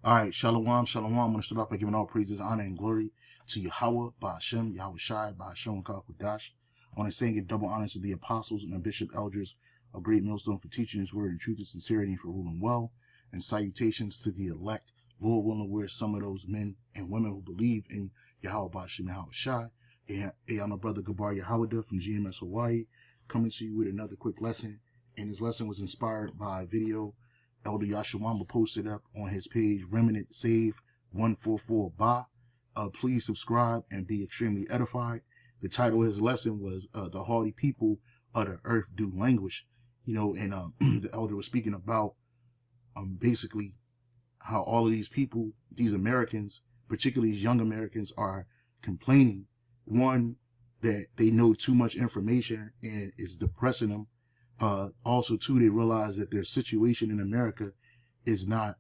All right, shalom, shalom. I'm going to start off by giving all praises, honor, and glory to Yahweh, Ba'ashem, Yahweh Shai, Ba'ashem, Kakudash. I want to say and give double honors to the apostles and the bishop elders of Great Millstone for teaching his word in truth and sincerity and for ruling well. And salutations to the elect, Lord willing, where some of those men and women who believe in Yahweh, Ba'ashem, Yahweh Shai. And my brother Gabar Yahweh from GMS Hawaii, coming to you with another quick lesson. And his lesson was inspired by a video Elder Yashawamba posted up on his page, Remnant Save 144 Ba. Please subscribe and be extremely edified. The title of his lesson was The Haughty People of the Earth Do Languish. You know, and the elder was speaking about basically how all of these people, these Americans, particularly these young Americans, are complaining. One, that they know too much information and it's depressing them. Also, too, they realize that their situation in America is not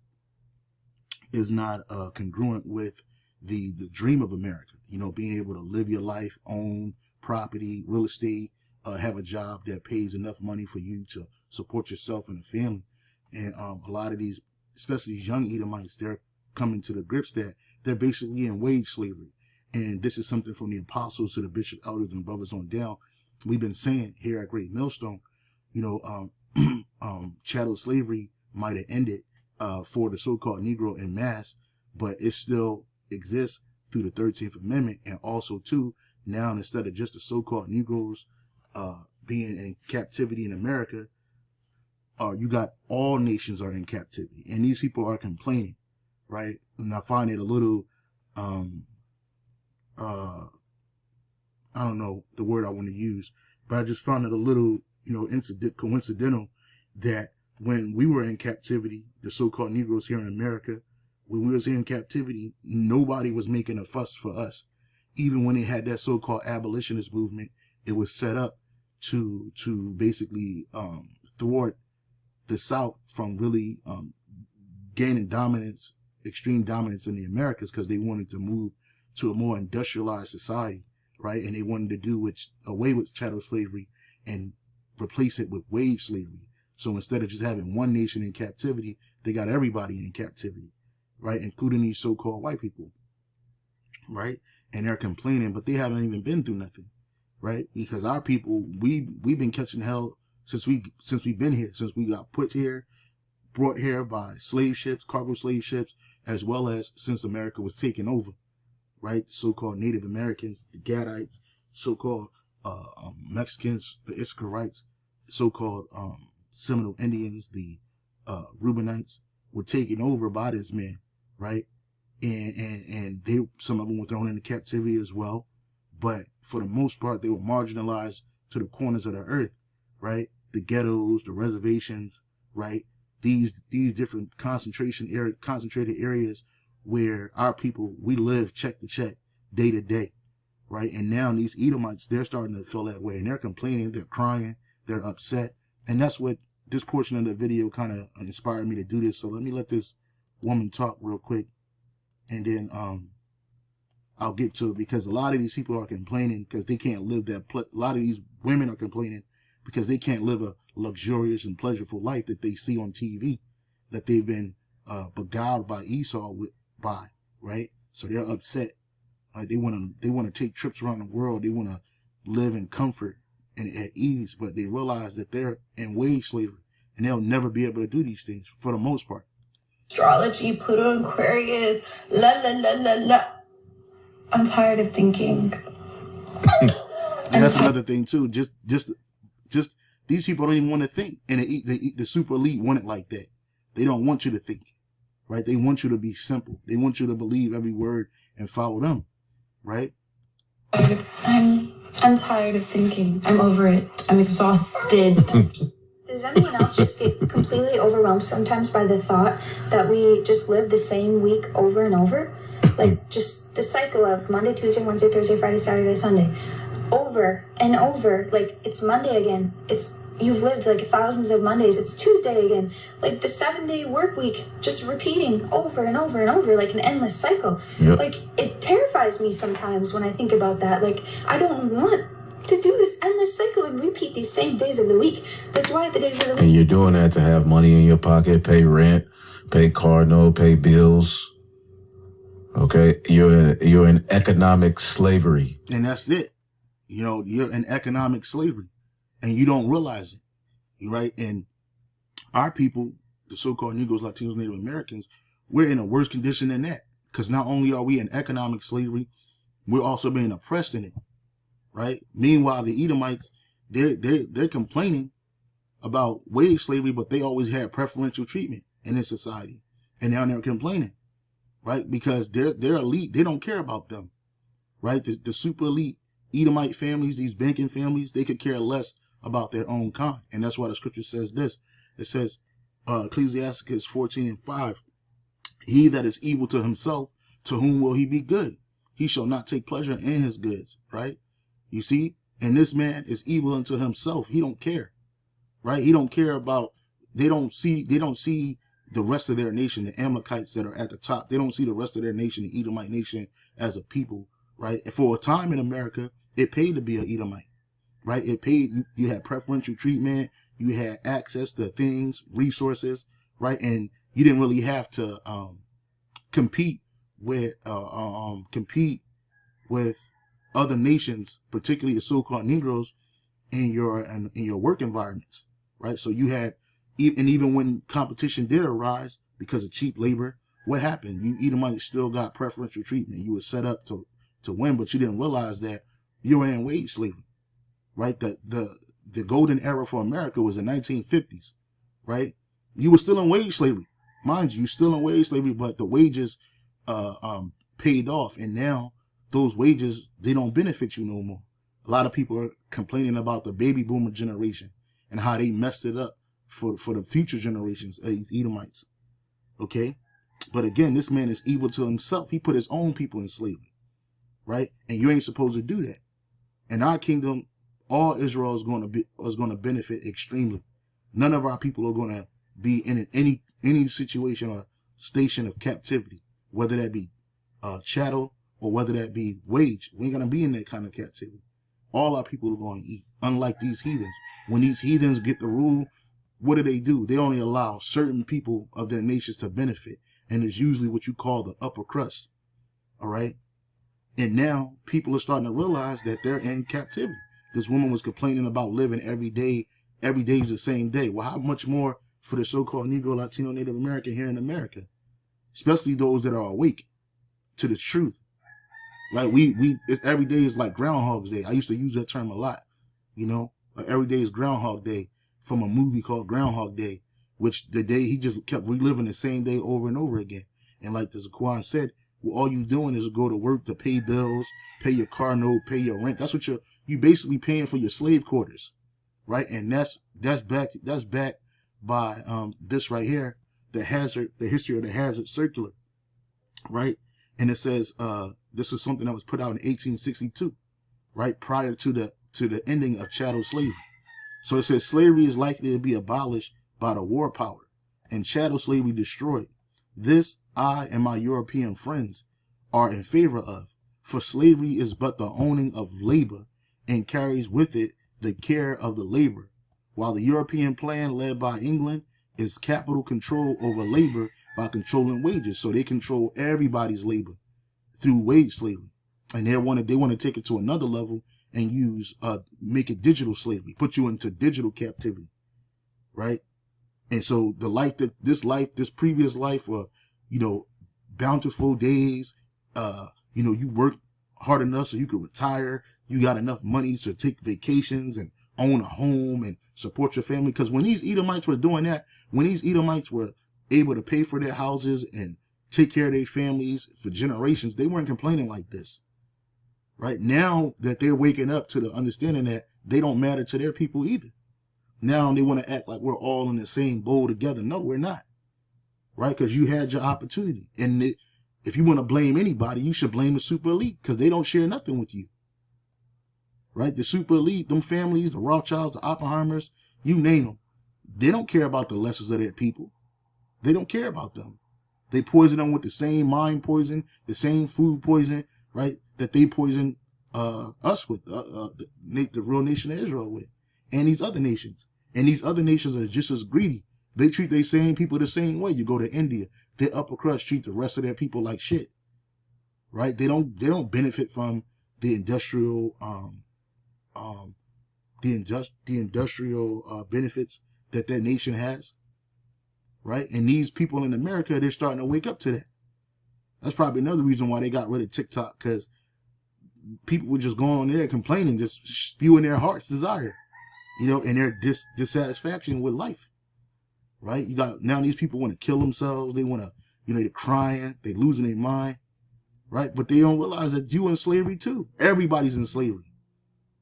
congruent with the dream of America. You know, being able to live your life, own property, real estate, have a job that pays enough money for you to support yourself and a family. And a lot of these, especially these young Edomites, they're coming to the grips that they're basically in wage slavery. And this is something from the apostles to the bishop, elders, and brothers on down. We've been saying here at Great Millstone, you know, chattel slavery might have ended for the so-called Negro en masse, but it still exists through the 13th Amendment. And also, too, now instead of just the so-called Negroes being in captivity in America, you got all nations are in captivity. And these people are complaining, right? And I find it a little, I don't know the word I want to use, but I just found it a little, you know, coincidental that when we were in captivity, the so-called Negroes here in America, when we was in captivity, nobody was making a fuss for us. Even when they had that so-called abolitionist movement, it was set up to basically thwart the South from really gaining dominance, extreme dominance in the Americas, because they wanted to move to a more industrialized society, right? And they wanted to do away with chattel slavery and replace it with wage slavery. So instead of just having one nation in captivity, they got everybody in captivity, right? Including these so-called white people, right? And they're complaining, but they haven't even been through nothing, right? Because our people, we've been catching hell since we've been here, since we got put here, brought here by slave ships, cargo slave ships, as well as since America was taken over, right? The so-called Native Americans, the Gadites, so-called Mexicans, the Iscarites, so-called Seminole Indians, the Reubenites, were taken over by this man, right? And some of them were thrown into captivity as well. But for the most part, they were marginalized to the corners of the earth, right? The ghettos, the reservations, right? These different concentrated areas where our people, we live check to check, day to day, right? And now these Edomites, they're starting to feel that way, and they're complaining, they're crying, they're upset. And that's what this portion of the video kind of inspired me to do this. So let me let this woman talk real quick, and then I'll get to it, because a lot of these people are complaining because they can't live a lot of these women are complaining because they can't live a luxurious and pleasurable life that they see on TV, that they've been beguiled by Esau by, right? So they're upset. They want to take trips around the world. They want to live in comfort and at ease, but they realize that they're in wage slavery and they'll never be able to do these things for the most part. Astrology, Pluto, Aquarius, la la la la la. I'm tired of thinking. And that's another thing too. Just these people don't even want to think, and the super elite want it like that. They don't want you to think, right? They want you to be simple. They want you to believe every word and follow them, right? I'm tired of thinking. I'm over it. I'm exhausted. Does anyone else just get completely overwhelmed sometimes by the thought that we just live the same week over and over? Like just the cycle of Monday, Tuesday, Wednesday, Thursday, Friday, Saturday, Sunday. Over and over. Like it's Monday again. You've lived like thousands of Mondays. It's Tuesday again. Like the 7-day work week, just repeating over and over and over, like an endless cycle. Yep. Like it terrifies me sometimes when I think about that. Like I don't want to do this endless cycle and repeat these same days of the week. That's why the days of the week. And you're doing that to have money in your pocket, pay rent, pay car note, pay bills. Okay, you're in economic slavery. And that's it. You know, you're in economic slavery and you don't realize it, right? And our people, the so-called Negroes, Latinos, Native Americans, we're in a worse condition than that. Because not only are we in economic slavery, we're also being oppressed in it, right? Meanwhile, the Edomites, they're complaining about wage slavery, but they always had preferential treatment in this society. And now they're complaining, right? Because they're elite. They don't care about them, right? The super elite Edomite families, these banking families, they could care less about their own kind. And that's why the scripture says this. It says, Ecclesiasticus 14:5, he that is evil to himself, to whom will he be good? He shall not take pleasure in his goods, right? You see? And this man is evil unto himself. He don't care, right? He don't care about, they don't see the rest of their nation, the Amalekites that are at the top. They don't see the rest of their nation, the Edomite nation, as a people, right? And for a time in America, it paid to be an Edomite, right? It paid, you had preferential treatment, you had access to things, resources, right? And you didn't really have to compete with other nations, particularly the so-called Negroes, in your work environments, right? So you had, and even when competition did arise because of cheap labor, what happened? You Edomites still got preferential treatment. You were set up to win, but you didn't realize that you were in wage slavery, right? The golden era for America was the 1950s, right? You were still in wage slavery. Mind you, still in wage slavery, but the wages paid off. And now those wages, they don't benefit you no more. A lot of people are complaining about the baby boomer generation and how they messed it up for the future generations of Edomites. Okay? But again, this man is evil to himself. He put his own people in slavery, right? And you ain't supposed to do that. In our kingdom, all Israel is going to benefit extremely. None of our people are going to be in any situation or station of captivity, whether that be chattel or whether that be wage. We ain't going to be in that kind of captivity. All our people are going to eat, unlike these heathens. When these heathens get the rule, what do? They only allow certain people of their nations to benefit. And it's usually what you call the upper crust. All right. And now people are starting to realize that they're in captivity. This woman was complaining about living every day. Every day is the same day. Well, how much more for the so-called Negro, Latino, Native American here in America? Especially those that are awake to the truth. Right? Every day is like Groundhog's Day. I used to use that term a lot. You know, every day is Groundhog Day from a movie called Groundhog Day, which the day he just kept reliving the same day over and over again. And like the Zaquan said, well, all you doing is go to work to pay bills, pay your car note, pay your rent. That's what you basically paying for your slave quarters, right? And that's backed by this right here, the history of the Hazard Circular, right? And it says this is something that was put out in 1862, right, prior to the ending of chattel slavery. So it says slavery is likely to be abolished by the war power and chattel slavery destroyed. This I and my European friends are in favor of, for slavery is but the owning of labor and carries with it the care of the laborer, while the European plan led by England is capital control over labor by controlling wages. So they control everybody's labor through wage slavery. And they want to take it to another level and make it digital slavery, put you into digital captivity, right? And so this previous life, bountiful days, you work hard enough so you could retire. You got enough money to take vacations and own a home and support your family. Because when these Edomites were doing that, when these Edomites were able to pay for their houses and take care of their families for generations, they weren't complaining like this. Right now that they're waking up to the understanding that they don't matter to their people either. Now they want to act like we're all in the same bowl together. No, we're not. Right? Because you had your opportunity. And if you want to blame anybody, you should blame the super elite because they don't share nothing with you. Right? The super elite, them families, the Rothschilds, the Oppenheimers, you name them. They don't care about the lessons of their people. They don't care about them. They poison them with the same mind poison, the same food poison, right? That they poison us with, the real nation of Israel with, and these other nations. And these other nations are just as greedy. They treat their same people the same way. You go to India, their upper crust treat the rest of their people like shit, right? They don't benefit from the industrial, benefits that their nation has, right? And these people in America, they're starting to wake up to that. That's probably another reason why they got rid of TikTok, because people were just going on there complaining, just spewing their heart's desire, and their dissatisfaction with life, right? You got, now these people want to kill themselves. They want to, they're crying, they're losing their mind, right? But they don't realize that you're in slavery too. Everybody's in slavery.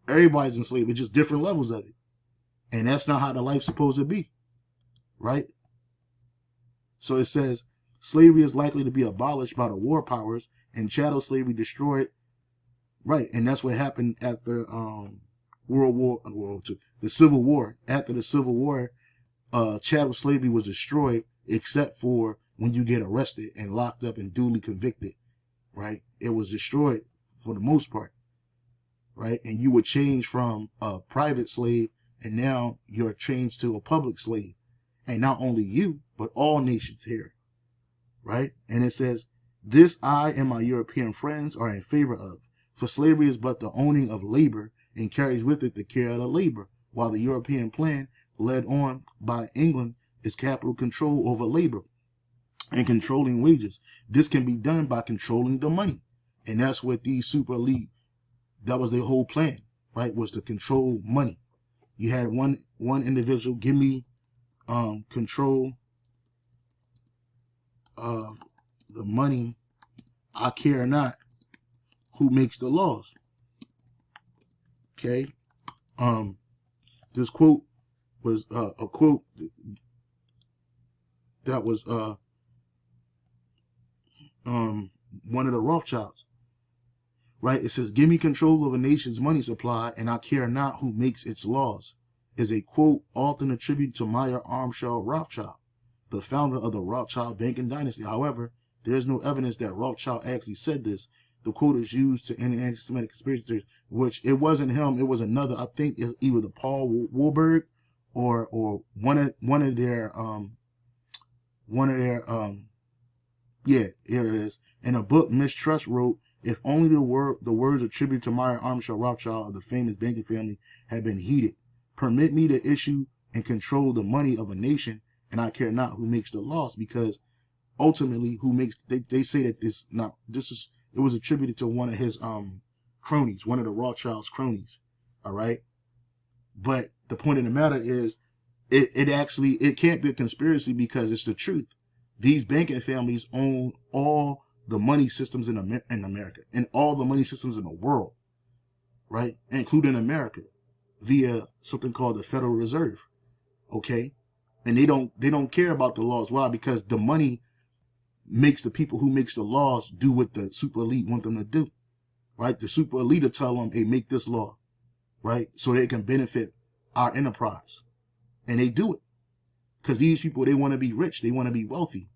Everybody's in slavery, just different levels of it. And that's not how the life's supposed to be, right? So it says, slavery is likely to be abolished by the war powers and chattel slavery destroyed. Right. And that's what happened after World War II, the Civil War. After the Civil War, chattel slavery was destroyed, except for when you get arrested and locked up and duly convicted. Right. It was destroyed for the most part. Right. And you would change from a private slave, and now you're changed to a public slave. And not only you, but all nations here. Right. And it says, this I and my European friends are in favor of. For slavery is but the owning of labor and carries with it the care of the labor, while the European plan, led on by England, is capital control over labor and controlling wages. This can be done by controlling the money. And that's what these super elite, that was their whole plan, right, was to control money. You had one individual, give me control of the money, I care not who makes the laws. Okay. This quote was a quote that was one of the Rothschilds. Right? It says, give me control of a nation's money supply, and I care not who makes its laws, is a quote often attributed to Meyer Armstrong Rothschild, the founder of the Rothschild banking dynasty. However, there is no evidence that Rothschild actually said this. The quote is used to any anti-Semitic conspiracy theories, which it wasn't him, it was another, I think it's either the Paul Warburg or one of their yeah, here it is. In a book Mistrust wrote, if only the words attributed to Meyer Armstrong Rothschild of the famous banking family had been heeded. Permit me to issue and control the money of a nation, and I care not who makes the laws, because ultimately who makes, they say that it was attributed to one of his cronies, one of the Rothschild's cronies. All right. But the point of the matter is, it can't be a conspiracy, because it's the truth. These banking families own all the money systems in America, and all the money systems in the world, right? Including America, via something called the Federal Reserve. Okay. And they don't care about the laws. Why? Because the money makes the people who makes the laws do what the super elite want them to do, right? The super elite will tell them, hey, make this law, right? So they can benefit our enterprise. And they do it. Because these people, they want to be rich. They want to be wealthy.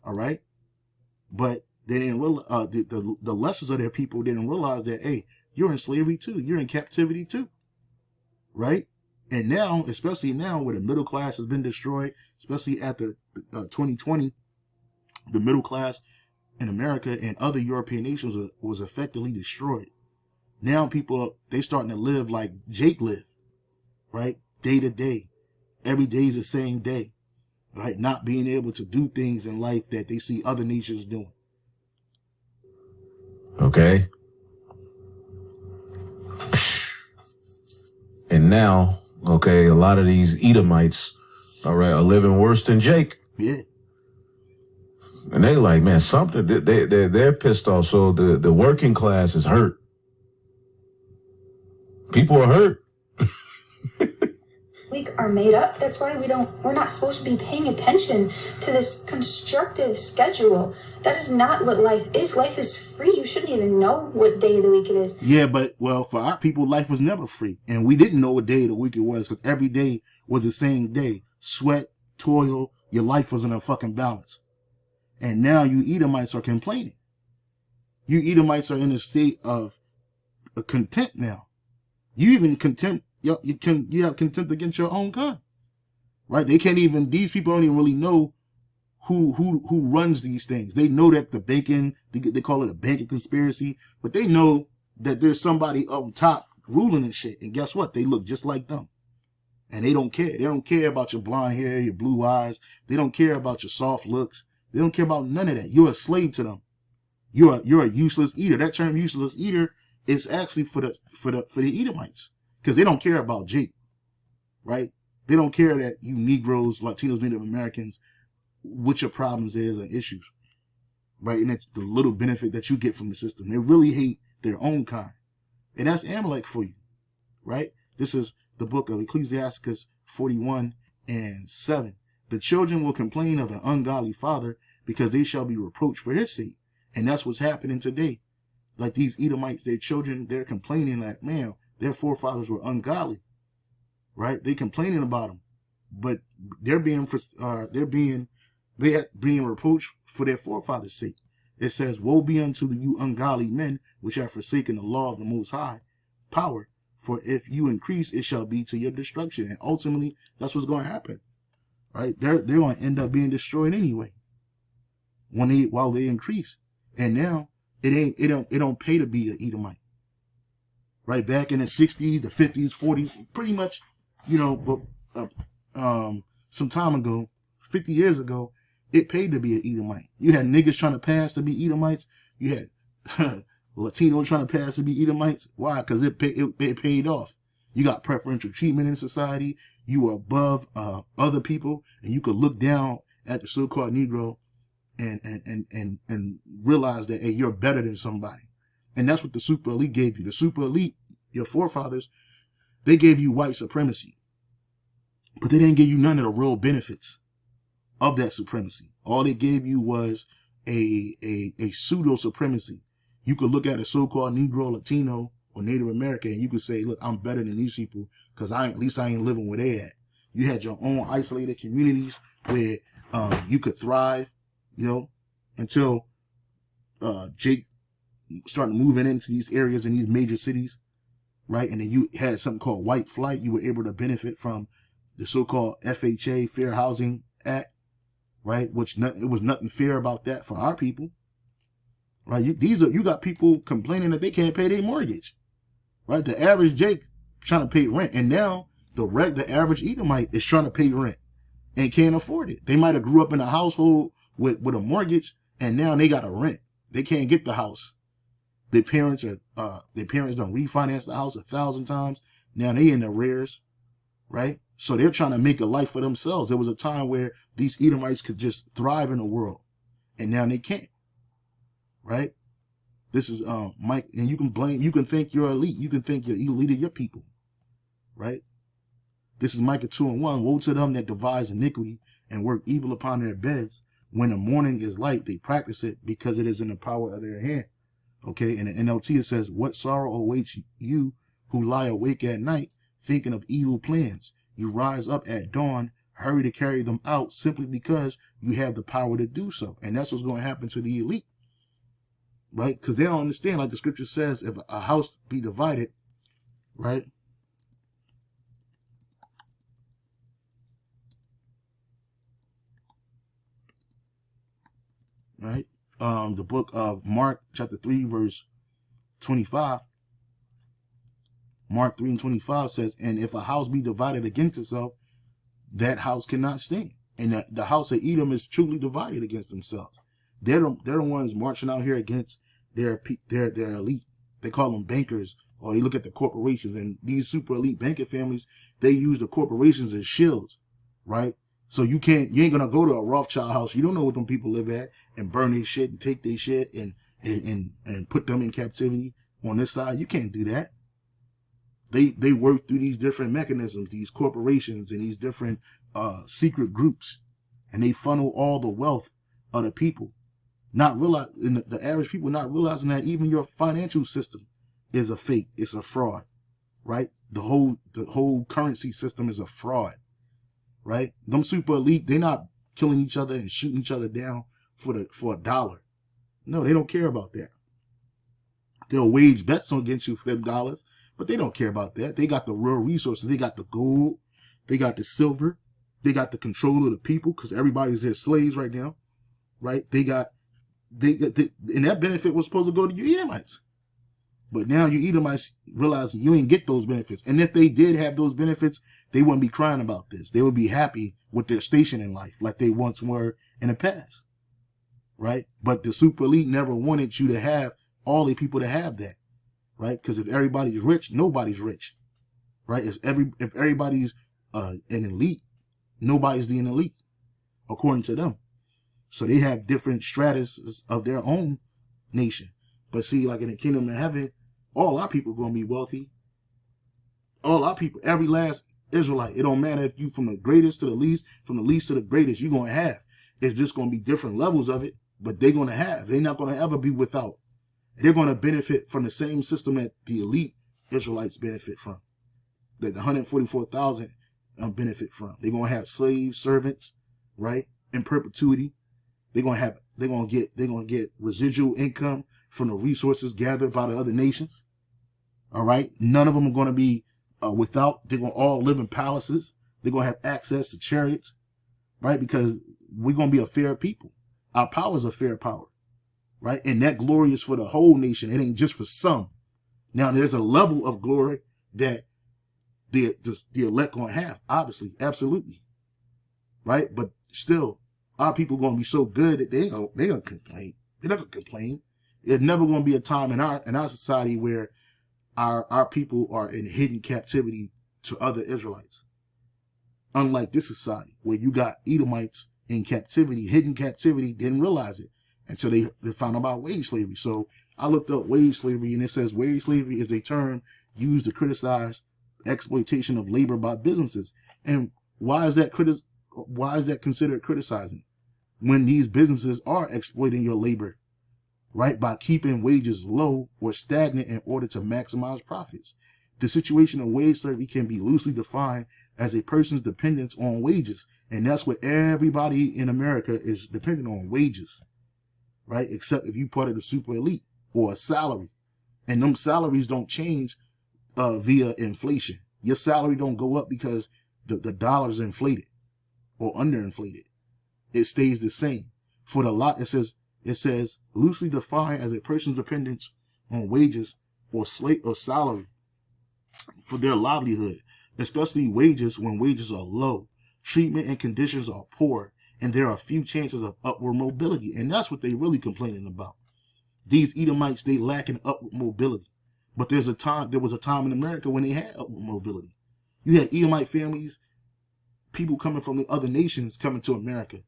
All right. But they didn't realize, the lessons of their people didn't realize that, hey, you're in slavery too. You're in captivity too. Right. And now, especially now where the middle class has been destroyed, especially after 2020, the middle class in America and other European nations was effectively destroyed. Now people, they starting to live like Jake lived, right? Day to day. Every day is the same day, right? Not being able to do things in life that they see other nations doing. Okay. And now, okay, a lot of these Edomites, all right, are living worse than Jake. Yeah. And they like, man, something, they're pissed off. So the working class is hurt. People are hurt. Week are made up. That's why we're not supposed to be paying attention to this constructive schedule. That is not what life is. Life is free. You shouldn't even know what day of the week it is. Yeah, but well, for our people, life was never free. And we didn't know what day of the week it was, because every day was the same day. Sweat, toil, your life was in a fucking balance. And now you Edomites are complaining. You Edomites are in a state of a contempt now. You even contempt, you have contempt against your own kind, right? They can't even, these people don't even really know who runs these things. They know that the banking, they call it a banking conspiracy, but they know that there's somebody up top ruling and shit. And guess what? They look just like them. And they don't care. They don't care about your blonde hair, your blue eyes. They don't care about your soft looks. They don't care about none of that. You're a slave to them. You're a useless eater. That term useless eater is actually for the Edomites, because they don't care about Jake, right? They don't care that you Negroes, Latinos, Native Americans, what your problems is and issues, right? And that's the little benefit that you get from the system. They really hate their own kind. And that's Amalek for you, right? This is the book of Ecclesiasticus 41:7. The children will complain of an ungodly father because they shall be reproached for his sake. And that's what's happening today. Like these Edomites, their children, they're complaining like, man, their forefathers were ungodly, right? They complaining about them, but they're being reproached for their forefathers' sake. It says, woe be unto you ungodly men, which have forsaken the law of the Most High power. For if you increase, it shall be to your destruction. And ultimately, that's what's going to happen, right? They're going to end up being destroyed anyway while they increase. And now it don't pay to be an Edomite, right? Back in the 60s, the 50s, 40s, pretty much, some time ago, 50 years ago, it paid to be an Edomite. You had niggas trying to pass to be Edomites. You had Latinos trying to pass to be Edomites. Why? Because it paid off. You got preferential treatment in society. You were above other people, and you could look down at the so-called Negro and realize that, hey, you're better than somebody. And that's what the super elite gave you. The super elite, your forefathers, they gave you white supremacy, but they didn't give you none of the real benefits of that supremacy. All they gave you was a pseudo supremacy. You could look at a so-called Negro, Latino, or Native American, and you could say, look, I'm better than these people because at least I ain't living where they at. You had your own isolated communities where you could thrive, until Jake started moving into these areas in these major cities, right? And then you had something called white flight. You were able to benefit from the so-called FHA, Fair Housing Act, right? It was nothing fair about that for our people, right? You got people complaining that they can't pay their mortgage, right? The average Jake trying to pay rent, and now the average Edomite is trying to pay rent and can't afford it. They might have grew up in a household with a mortgage, and now they got a rent. They can't get the house. Their parents done refinanced the house 1,000 times. Now they in the arrears, right? So they're trying to make a life for themselves. There was a time where these Edomites could just thrive in the world, and now they can't, right? This is Mike, and you can think you're elite. You can think you're elite of your people, right? This is Micah 2:1. Woe to them that devise iniquity and work evil upon their beds. When the morning is light, they practice it because it is in the power of their hand. Okay, and the NLT, it says, what sorrow awaits you who lie awake at night, thinking of evil plans. You rise up at dawn, hurry to carry them out simply because you have the power to do so. And that's what's going to happen to the elite, right? Because they don't understand, like the scripture says, if a house be divided, right? Right? The book of Mark, chapter 3, verse 25. Mark 3:25 says, and if a house be divided against itself, that house cannot stand. And the house of Edom is truly divided against themselves. They're the ones marching out here against their elite. They call them bankers, or you look at the corporations, and these super elite banking families, they use the corporations as shields, right? So you ain't gonna go to a Rothschild house. You don't know what them people live at, and burn their shit and take their shit and put them in captivity on this side. You can't do that. They work through these different mechanisms, these corporations and these different secret groups, and they funnel all the wealth of the people. The average people not realizing that even your financial system is a fake. It's a fraud, right? The whole currency system is a fraud. Right? Them super elite, they're not killing each other and shooting each other down for $1. No, they don't care about that. They'll wage bets against you for them dollars, but they don't care about that. They got the real resources. They got the gold. They got the silver. They got the control of the people because everybody's their slaves right now, right? And that benefit was supposed to go to you Edomites. But now you Edomites realize you ain't get those benefits. And if they did have those benefits, they wouldn't be crying about this. They would be happy with their station in life like they once were in the past, right? But the super elite never wanted you to have all the people to have that, right? Because if everybody's rich, nobody's rich, right? If everybody's an elite, nobody's the elite, according to them. So they have different stratus of their own nation. But see, like in the kingdom of heaven, all our people going to be wealthy. All our people, every last Israelite. It don't matter if you from the greatest to the least, from the least to the greatest, you're going to have. It's just going to be different levels of it, but they're going to have. They're not going to ever be without. They're going to benefit from the same system that the elite Israelites benefit from, that the 144,000 benefit from. They're going to have slaves, servants, right, in perpetuity. They're going to get residual income from the resources gathered by the other nations. All right, none of them are going to be without. They're going to all live in palaces. They're going to have access to chariots, right? Because we're going to be a fair people. Our power is a fair power. Right? And that glory is for the whole nation. It ain't just for some. Now, there's a level of glory that the elect going to have, obviously, absolutely. Right? But still, our people going to be so good that they going to complain. They're not going to complain. There's never going to be a time in our society where our people are in hidden captivity to other Israelites. Unlike this society, where you got Edomites in captivity, hidden captivity, didn't realize it until they found out about wage slavery. So I looked up wage slavery, and it says wage slavery is a term used to criticize exploitation of labor by businesses. And why is that considered criticizing? When these businesses are exploiting your labor, right, by keeping wages low or stagnant in order to maximize profits. The situation of wage slavery can be loosely defined as a person's dependence on wages. And that's what everybody in America is dependent on, wages. Right? Except if you're part of the super elite or a salary. And them salaries don't change via inflation. Your salary don't go up because the dollar's inflated or underinflated. It stays the same. For the lot, it says loosely defined as a person's dependence on wages or salary for their livelihood, especially wages when wages are low, treatment and conditions are poor, and there are few chances of upward mobility. And that's what they really complaining about. These Edomites, they lack in upward mobility. But there was a time in America when they had upward mobility. You had Edomite families, people coming from the other nations coming to America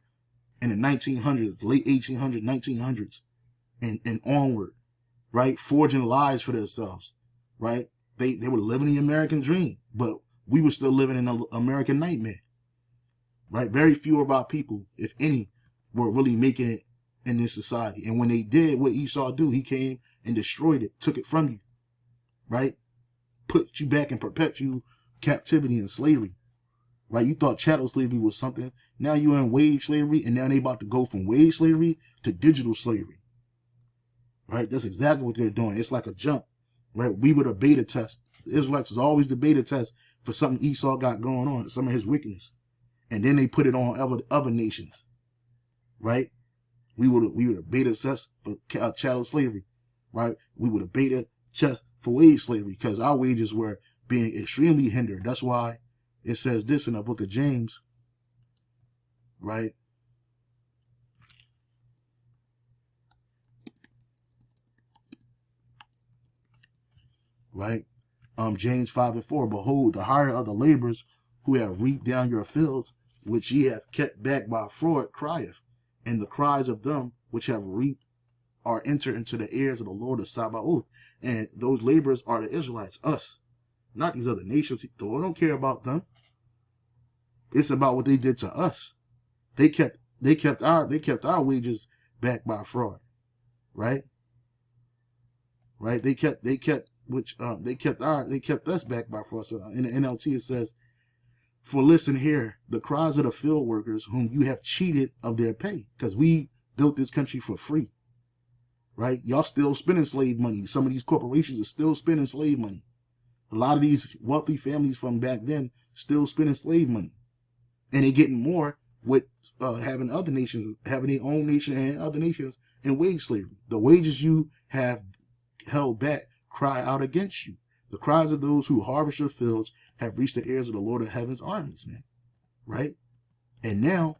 in the 1900s, late 1800s, 1900s, and onward, right? Forging lives for themselves, right? They were living the American dream, but we were still living in an American nightmare. Right? Very few of our people, if any, were really making it in this society. And when they did what Esau do, he came and destroyed it, took it from you. Right? Put you back in perpetual captivity and slavery. Right? You thought chattel slavery was something. Now you're in wage slavery, and now they about to go from wage slavery to digital slavery. Right? That's exactly what they're doing. It's like a jump. Right? We were the beta test. The Israelites is always the beta test for something Esau got going on, some of his wickedness. And then they put it on other nations, right? We were the beta test for chattel slavery, right? We were the beta test for wage slavery because our wages were being extremely hindered. That's why it says this in the book of James, right? Right? James 5:4, behold, the hire of the laborers who have reaped down your fields, which ye have kept back by fraud, crieth, and the cries of them which have reaped are entered into the ears of the Lord of Sabaoth. And those laborers are the Israelites, us, not these other nations. The Lord don't care about them. It's about what they did to us. They kept our wages back by fraud, right? Right? They kept us back by fraud. So in the NLT it says, for listen here, the cries of the field workers whom you have cheated of their pay, because we built this country for free, right? Y'all still spending slave money. Some of these corporations are still spending slave money. A lot of these wealthy families from back then still spending slave money. And they're getting more with having their own nation and other nations in wage slavery. The wages you have held back cry out against you. The cries of those who harvest your fields have reached the ears of the Lord of Heaven's armies, man. Right? And now,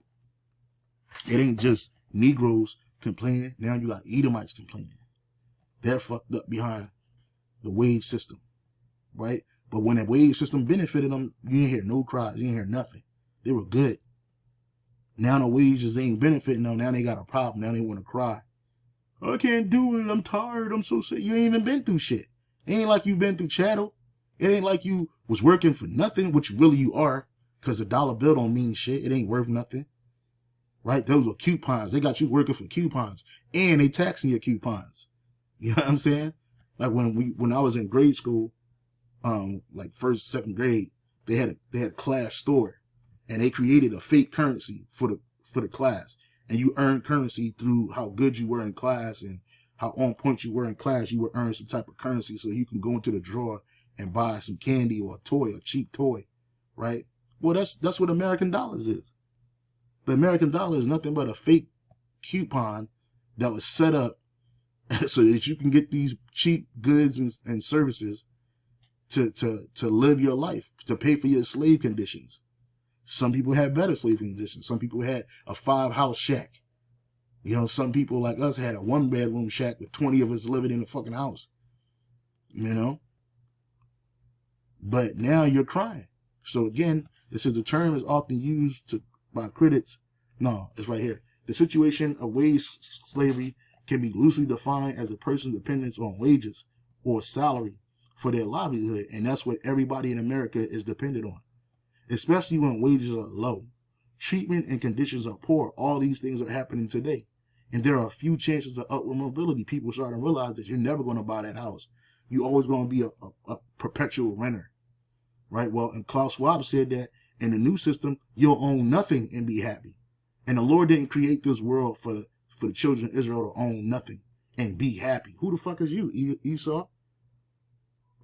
it ain't just Negroes complaining. Now you got Edomites complaining. They're fucked up behind the wage system. Right? But when the wage system benefited them, you didn't hear no cries. You didn't hear nothing. They were good. Now the wages ain't benefiting them. Now they got a problem. Now they want to cry. I can't do it. I'm tired. I'm so sick. You ain't even been through shit. It ain't like you've been through chattel. It ain't like you was working for nothing, which really you are, because the dollar bill don't mean shit. It ain't worth nothing. Right? Those were coupons. They got you working for coupons. And they taxing your coupons. You know what I'm saying? Like when I was in grade school, like first, second grade, they had a class store, and they created a fake currency for the class. And you earn currency through how good you were in class and how on point you were in class. You would earn some type of currency so you can go into the drawer and buy some candy or a toy, a cheap toy, right? Well, that's what American dollars is. The American dollar is nothing but a fake coupon that was set up so that you can get these cheap goods and services to live your life, to pay for your slave conditions. Some people had better slave conditions. Some people had a 5-house shack. You know, some people like us had a 1-bedroom shack with 20 of us living in the fucking house. You know? But now you're crying. So again, this is the term is often used by critics. No, it's right here. The situation of wage slavery can be loosely defined as a person's dependence on wages or salary for their livelihood. And that's what everybody in America is dependent on. Especially when wages are low. Treatment and conditions are poor. All these things are happening today. And there are few chances of upward mobility. People start to realize that you're never going to buy that house. You're always going to be a perpetual renter. Right? Well, and Klaus Schwab said that in the new system, you'll own nothing and be happy. And the Lord didn't create this world for the children of Israel to own nothing and be happy. Who the fuck is you, Esau?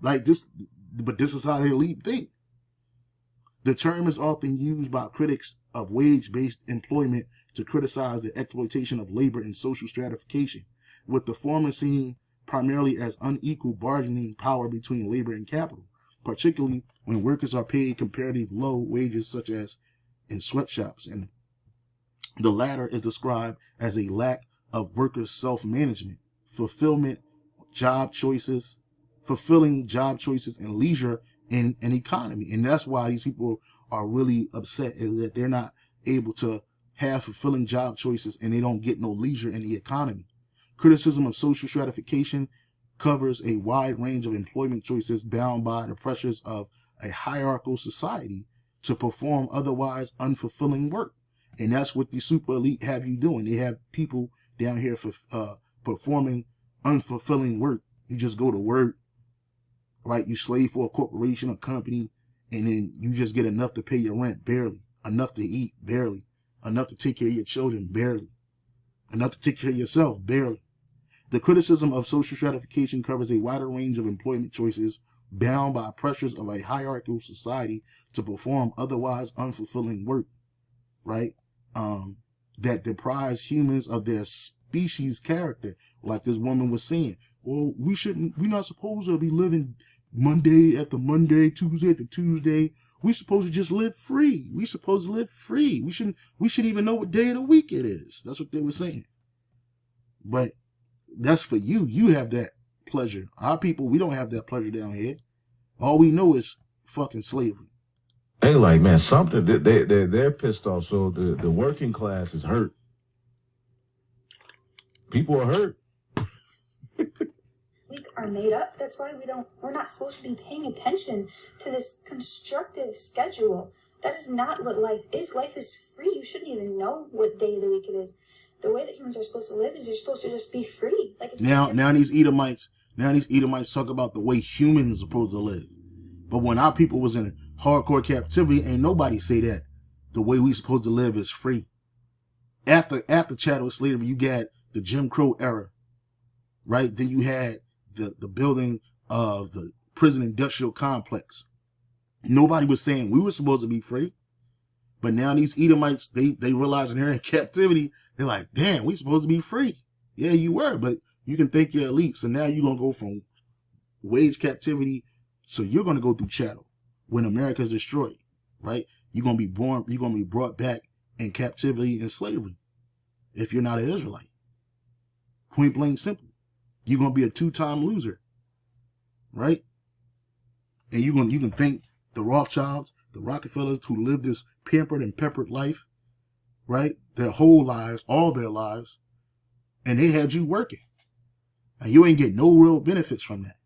Like this, but this is how the elite think. The term is often used by critics of wage-based employment to criticize the exploitation of labor and social stratification, with the former seen primarily as unequal bargaining power between labor and capital, particularly when workers are paid comparatively low wages such as in sweatshops, and the latter is described as a lack of workers' self-management, fulfilling job choices and leisure in an economy. And that's why these people are really upset, is that they're not able to have fulfilling job choices and they don't get no leisure in the economy. Criticism of social stratification covers a wide range of employment choices bound by the pressures of a hierarchical society to perform otherwise unfulfilling work. And that's what the super elite have you doing. They have people down here for performing unfulfilling work. You just go to work, right? You slave for a corporation, a company, and then you just get enough to pay your rent, barely. Enough to eat, barely. Enough to take care of your children, barely. Enough to take care of yourself, barely. The criticism of social stratification covers a wider range of employment choices bound by pressures of a hierarchical society to perform otherwise unfulfilling work, right? That deprives humans of their species character, like this woman was saying. Well, we're not supposed to be living Monday after Monday, Tuesday after Tuesday. We're supposed to just live free. We shouldn't even know what day of the week it is. That's what they were saying. But that's for you. You have that pleasure. Our people, we don't have that pleasure down here. All we know is fucking slavery. They like, man, something they're pissed off. So the working class is hurt. People are hurt. We are made up. That's why we're not supposed to be paying attention to this constructive schedule. That is not what life is. Life is free. You shouldn't even know what day of the week it is. The way that humans are supposed to live is you're supposed to just be free. Like it's now these Edomites talk about the way humans are supposed to live. But when our people was in hardcore captivity, ain't nobody say that the way we supposed to live is free. After chattel slavery, you got the Jim Crow era, right? Then you had the building of the prison industrial complex. Nobody was saying we were supposed to be free. But now these Edomites, they realizing they're in captivity. They're like, damn, we supposed to be free. Yeah, you were, but you can think you're elite. So now you're going to go from wage captivity. So you're going to go through chattel when America's destroyed, right? You're going to be brought back in captivity and slavery if you're not an Israelite. Point blank simple. You're going to be a two-time loser, right? And you can thank the Rothschilds, the Rockefellers who lived this pampered and peppered life, right? Their whole lives, all their lives. And they had you working. And you ain't get no real benefits from that.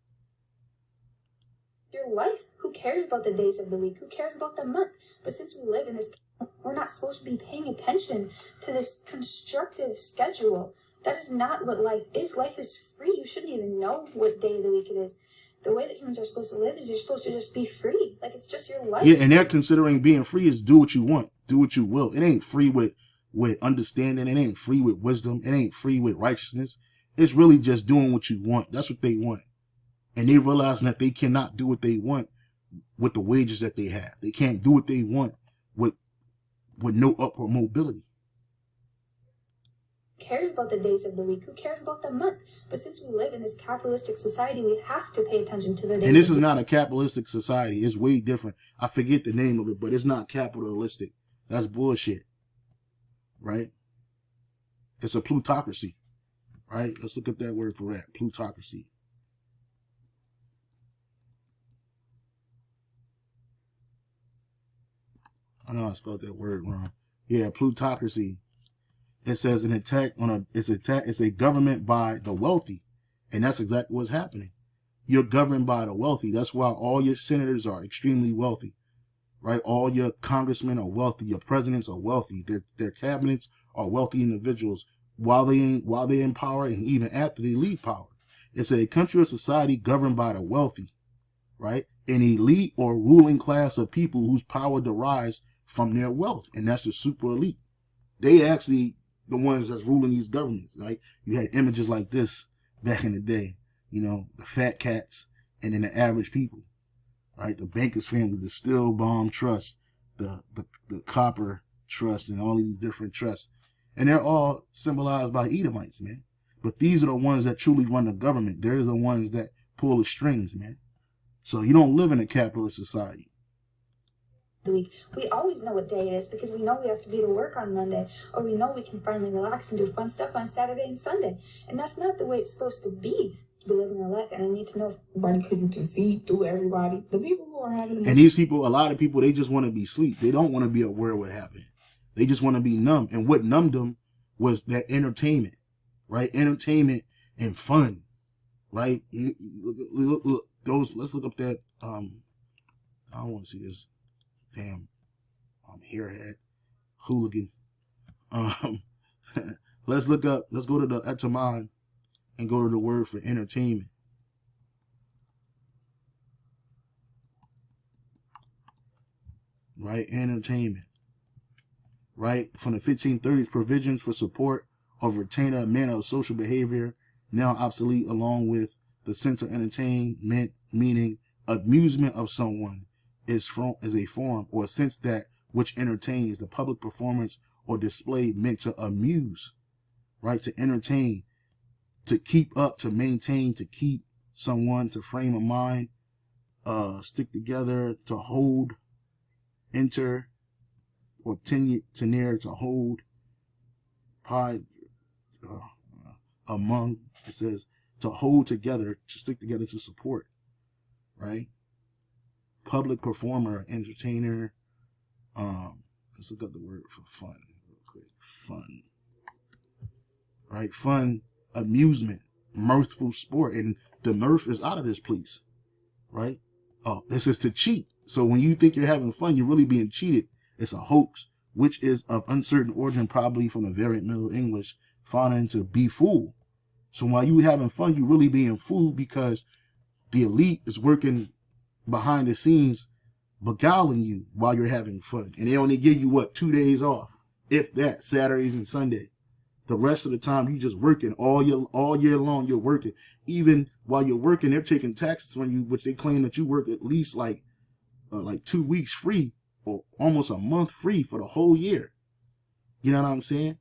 Your life. Who cares about the days of the week? Who cares about the month? But since we live in this, we're not supposed to be paying attention to this constructive schedule. That is not what life is. Life is free. You shouldn't even know what day of the week it is. The way that humans are supposed to live is you're supposed to just be free. Like, it's just your life. Yeah, and they're considering being free is do what you want. Do what you will. It ain't free with understanding. It ain't free with wisdom. It ain't free with righteousness. It's really just doing what you want. That's what they want. And they realizing that they cannot do what they want with the wages that they have. They can't do what they want with no upward mobility. Who cares about the days of the week? Who cares about the month? But since we live in this capitalistic society, we have to pay attention to the days. And this is not a capitalistic society. It's way different. I forget the name of it, but it's not capitalistic. That's bullshit. Right? It's a plutocracy. Right? Let's look up that word for that. Plutocracy. I know I spelled that word wrong. Yeah, plutocracy. It says it's a government by the wealthy. And that's exactly what's happening. You're governed by the wealthy. That's why all your senators are extremely wealthy. Right? All your congressmen are wealthy. Your presidents are wealthy. Their cabinets are wealthy individuals while they're in power and even after they leave power. It's a country or society governed by the wealthy. Right? An elite or ruling class of people whose power derives from their wealth. And that's the super elite. They actually the ones that's ruling these governments. Right? You had images like this back in the day. You know, the fat cats and then the average people. Right? The Bankers family, the Steel Bomb Trust, the Copper Trust, and all these different trusts. And they're all symbolized by Edomites, man. But these are the ones that truly run the government. They're the ones that pull the strings, man. So you don't live in a capitalist society. The week. We always know what day it is because we know we have to be to work on Monday, or we know we can finally relax and do fun stuff on Saturday and Sunday. And that's not the way it's supposed to be living our life. And I need to know if everybody couldn't concede through everybody. The people who are having and these people, a lot of people, they just want to be asleep. They don't want to be aware of what happened. They just want to be numb. And what numbed them was that entertainment, right? Entertainment and fun, right? Look, those. Let's look up that. I don't want to see this. Damn, hairhead, hooligan. Let's look up. Let's go to the etymon and go to the word for entertainment. Right, entertainment. Right, from the 1530s, provisions for support of retainer a manner of social behavior now obsolete, along with the sense of entertainment, meaning amusement of someone. Is a form or a sense that which entertains, the public performance or display meant to amuse, right? To entertain, to keep up, to maintain, to keep someone, to frame a mind, stick together, to hold, enter, or tenere, to hold, among, it says, to hold together, to stick together, to support, right? Public performer, entertainer. Let's look up the word for fun real quick. Fun. Right? Fun, amusement, mirthful sport. And the mirth is out of this place. Right? Oh, this is to cheat. So when you think you're having fun, you're really being cheated. It's a hoax, which is of uncertain origin, probably from the variant Middle English, found into be fooled. So while you having fun, you're really being fooled because the elite is working behind the scenes, beguiling you while you're having fun. And they only give you, 2 days off, if that, Saturdays and Sunday. The rest of the time, you just working all year long. You're working. Even while you're working, they're taking taxes from you, which they claim that you work at least like 2 weeks free or almost a month free for the whole year. You know what I'm saying?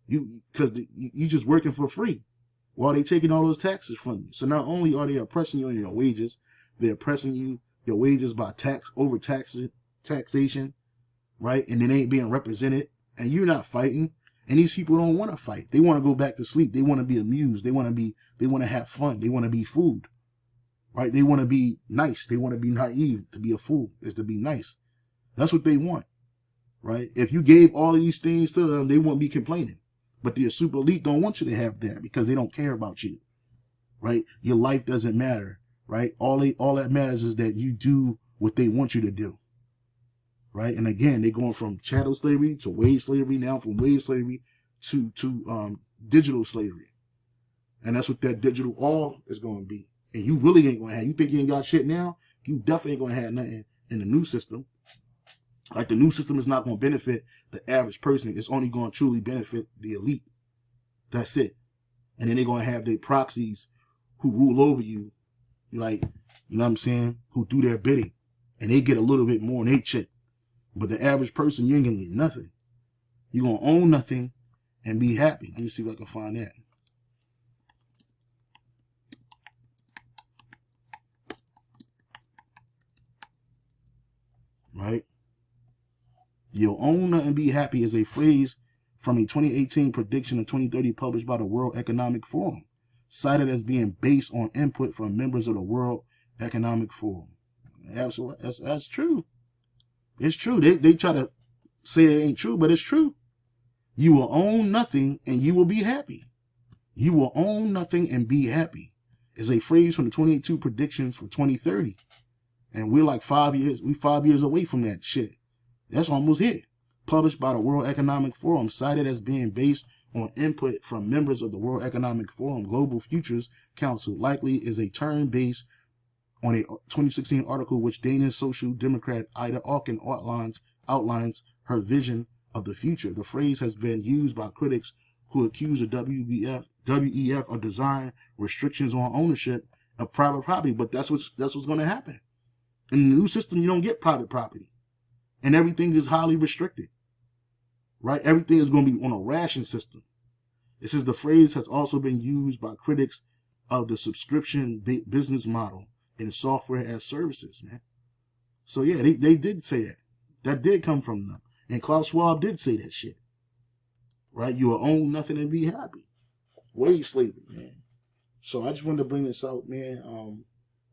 Because you just working for free while they taking all those taxes from you. So not only are they oppressing you on your wages, they're oppressing your wages by taxation, right? And it ain't being represented, and you're not fighting. And these people don't want to fight. They want to go back to sleep. They want to be amused. They want to have fun. They want to be fooled, right? They want to be nice. They want to be naive. To be a fool is to be nice. That's what they want, right? If you gave all of these things to them, they wouldn't be complaining. But the super elite don't want you to have that because they don't care about you, right? Your life doesn't matter, right? All that matters is that you do what they want you to do, right? And again, they're going from chattel slavery to wage slavery, now from wage slavery to digital slavery. And that's what that digital all is going to be. And you really ain't going to have, you think you ain't got shit now? You definitely ain't going to have nothing in the new system. Like, the new system is not going to benefit the average person. It's only going to truly benefit the elite. That's it. And then they're going to have their proxies who rule over you, like, you know what I'm saying, who do their bidding. And they get a little bit more than they check. But the average person, you ain't going to get nothing. You're going to own nothing and be happy. Let me see if I can find that. Right? You'll own nothing and be happy is a phrase from a 2018 prediction of 2030 published by the World Economic Forum, cited as being based on input from members of the World Economic Forum. Absolutely. That's true. It's true. They try to say it ain't true, but it's true. You will own nothing and you will be happy. You will own nothing and be happy is a phrase from the 2018 predictions for 2030. And we're like 5 years, we 5 years away from that shit. That's almost it. Published by the World Economic Forum, cited as being based on input from members of the World Economic Forum Global Futures Council, likely is a term based on a 2016 article which Danish Social Democrat Ida Auken outlines her vision of the future. The phrase has been used by critics who accuse the WEF of design restrictions on ownership of private property, but that's what's going to happen. In the new system, you don't get private property. And everything is highly restricted, right? Everything is going to be on a ration system. It says the phrase has also been used by critics of the subscription business model in software as services, man. So yeah, they did say that. That did come from them. And Klaus Schwab did say that shit, right? You will own nothing and be happy. Wage slavery, man. So I just wanted to bring this out, man.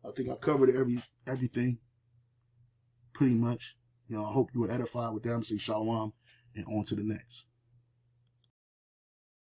I think I covered everything pretty much. You know, I hope you were edified with that. I'm saying shalom and on to the next.